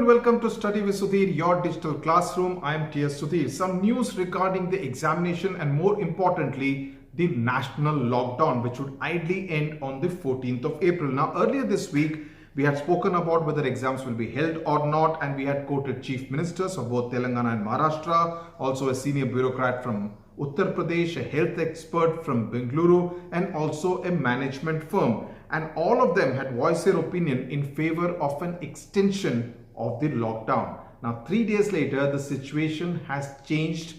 welcome to Study with Sudhir, your digital classroom. I am TS Sudhir. Some news regarding the examination and more importantly, the national lockdown, which would ideally end on the 14th of April. Now, earlier this week, we had spoken about whether exams will be held or not, and we had quoted chief ministers of both Telangana and Maharashtra, also a senior bureaucrat from Uttar Pradesh, a health expert from Bengaluru, and also a management firm. And all of them had voiced their opinion in favor of an extension of the lockdown. Now, 3 days later, the situation has changed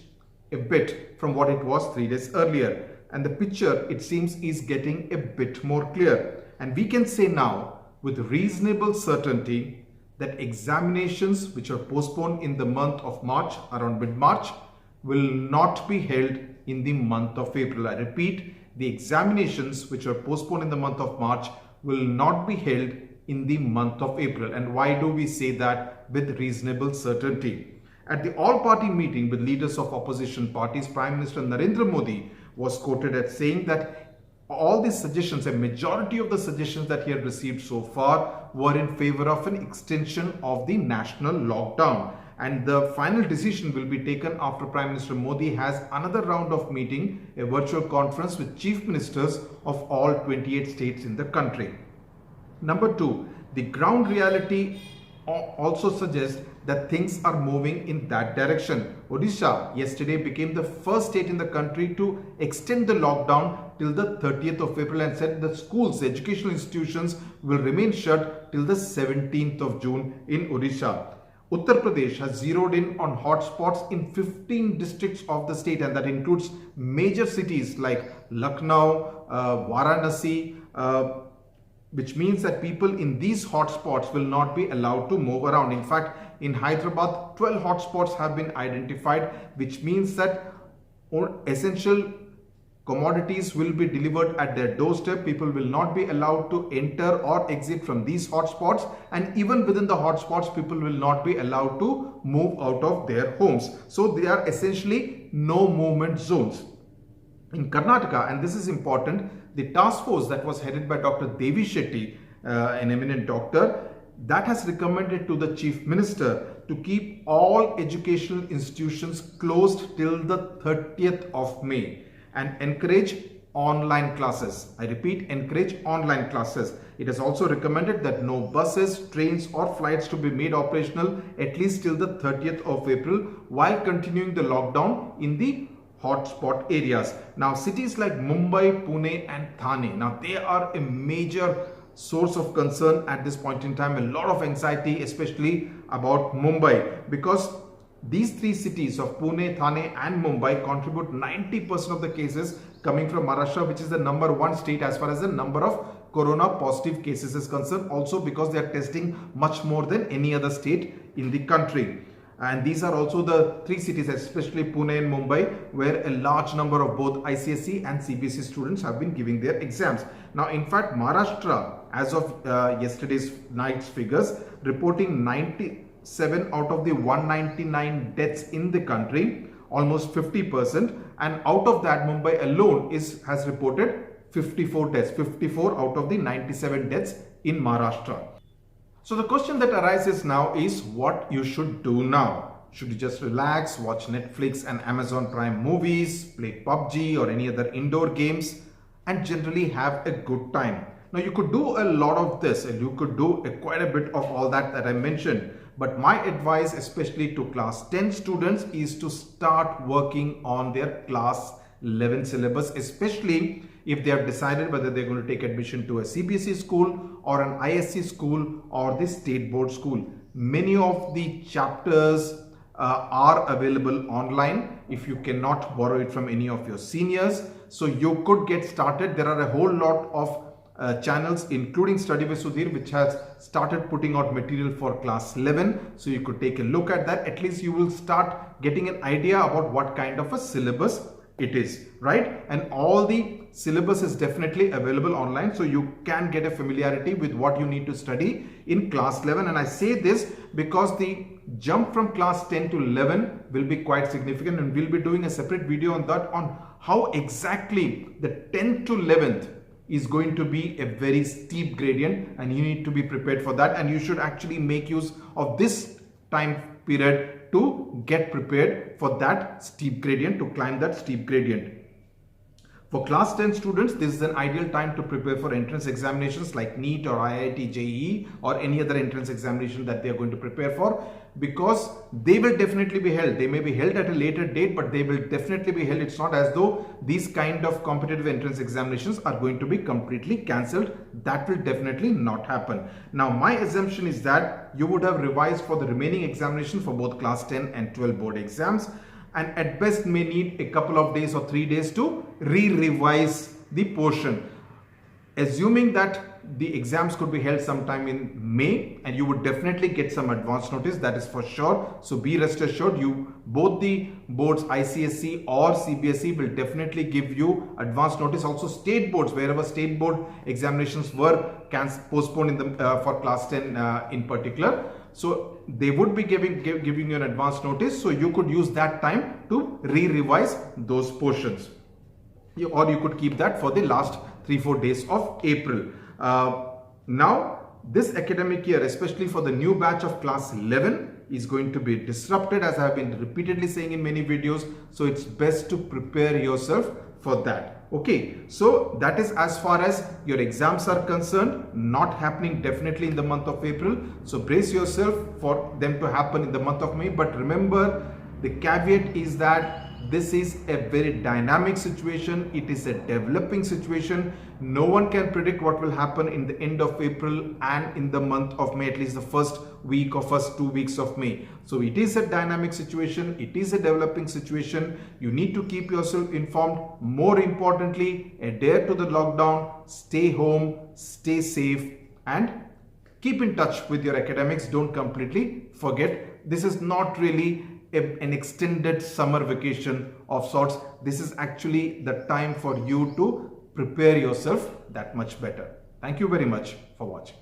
a bit from what it was 3 days earlier. And the picture, it seems, is getting a bit more clear. And we can say now, with reasonable certainty, that examinations which are postponed in the month of March, around mid-March, will not be held in the month of April. I repeat, the examinations which are postponed in the month of March will not be held in the month of April. And why do we say that with reasonable certainty? At the all-party meeting with leaders of opposition parties, Prime Minister Narendra Modi was quoted as saying that all the suggestions, a majority of the suggestions that he had received so far were in favor of an extension of the national lockdown. And the final decision will be taken after Prime Minister Modi has another round of meeting, a virtual conference with chief ministers of all 28 states in the country. Number two, the ground reality also suggests that things are moving in that direction. Odisha yesterday became the first state in the country to extend the lockdown till the 30th of April and said that schools, educational institutions will remain shut till the 17th of June in Odisha. Uttar Pradesh has zeroed in on hotspots in 15 districts of the state, and that includes major cities like Lucknow, Varanasi, which means that people in these hotspots will not be allowed to move around. In fact, in Hyderabad, 12 hotspots have been identified, which means that essential commodities will be delivered at their doorstep. People will not be allowed to enter or exit from these hotspots, and even within the hotspots, people will not be allowed to move out of their homes. So they are essentially no movement zones. In Karnataka, and this is important, the task force that was headed by Dr. Devi Shetty, an eminent doctor, that has recommended to the chief minister to keep all educational institutions closed till the 30th of May. And encourage online classes. I repeat, encourage online classes. It has also recommended that no buses, trains or flights to be made operational at least till the 30th of April while continuing the lockdown in the hotspot areas. Now, cities like Mumbai, Pune and Thane, now they are a major source of concern at this point in time. A lot of anxiety, especially about Mumbai, because these three cities of Pune, Thane and Mumbai contribute 90% of the cases coming from Maharashtra, which is the number one state as far as the number of corona positive cases is concerned. Also because they are testing much more than any other state in the country. And these are also the three cities, especially Pune and Mumbai, where a large number of both ICSE and CBSE students have been giving their exams. Now, in fact, Maharashtra, as of yesterday's night's figures, reporting 97 out of the 199 deaths in the country, almost 50%, and out of that Mumbai alone has reported 54 deaths, 54 out of the 97 deaths in Maharashtra. So the question that arises now is what you should do now. Should you just relax, watch Netflix and Amazon Prime movies, play PUBG or any other indoor games and generally have a good time? Now, you could do a lot of this and you could do quite a bit of all that I mentioned. But my advice, especially to class 10 students, is to start working on their class 11 syllabus, especially if they have decided whether they're going to take admission to a CBSE school or an ICSE school or the state board school. Many of the chapters are available online if you cannot borrow it from any of your seniors. So you could get started. There are a whole lot of channels including Study with Sudhir, which has started putting out material for class 11. So you could take a look at that. At least you will start getting an idea about what kind of a syllabus it is, right? And all the syllabus is definitely available online, so you can get a familiarity with what you need to study in class 11. And I say this because the jump from class 10 to 11 will be quite significant, and we'll be doing a separate video on that, on how exactly the 10th to 11th is going to be a very steep gradient, and you need to be prepared for that. And you should actually make use of this time period to get prepared for that steep gradient, to climb that steep gradient. For class 10 students, this is an ideal time to prepare for entrance examinations like NEET or IIT, JEE or any other entrance examination that they are going to prepare for, because they will definitely be held. They may be held at a later date, but they will definitely be held. It's not as though these kind of competitive entrance examinations are going to be completely cancelled. That will definitely not happen. Now, my assumption is that you would have revised for the remaining examination for both class 10 and 12 board exams, and at best may need a couple of days or 3 days to re-revise the portion. Assuming that the exams could be held sometime in May, and you would definitely get some advance notice, that is for sure. So be rest assured, both the boards ICSE or CBSE will definitely give you advance notice. Also state boards, wherever state board examinations were postponed in the for class 10 in particular, so they would be giving you an advance notice, so you could use that time to re-revise those portions, or you could keep that for the last 3-4 days of April. Now, this academic year, especially for the new batch of class 11, is going to be disrupted, as I have been repeatedly saying in many videos. So it's best to prepare yourself for that. Okay, so that is as far as your exams are concerned, not happening definitely in the month of April. So brace yourself for them to happen in the month of May. But remember, the caveat is that this is a very dynamic situation. It is a developing situation. No one can predict what will happen in the end of April and in the month of May, at least the first week or first 2 weeks of May. So it is a dynamic situation. It is a developing situation. You need to keep yourself informed. More importantly, adhere to the lockdown, stay home, stay safe, and keep in touch with your academics. Don't completely forget. This is not really an extended summer vacation of sorts. This is actually the time for you to prepare yourself that much better. Thank you very much for watching.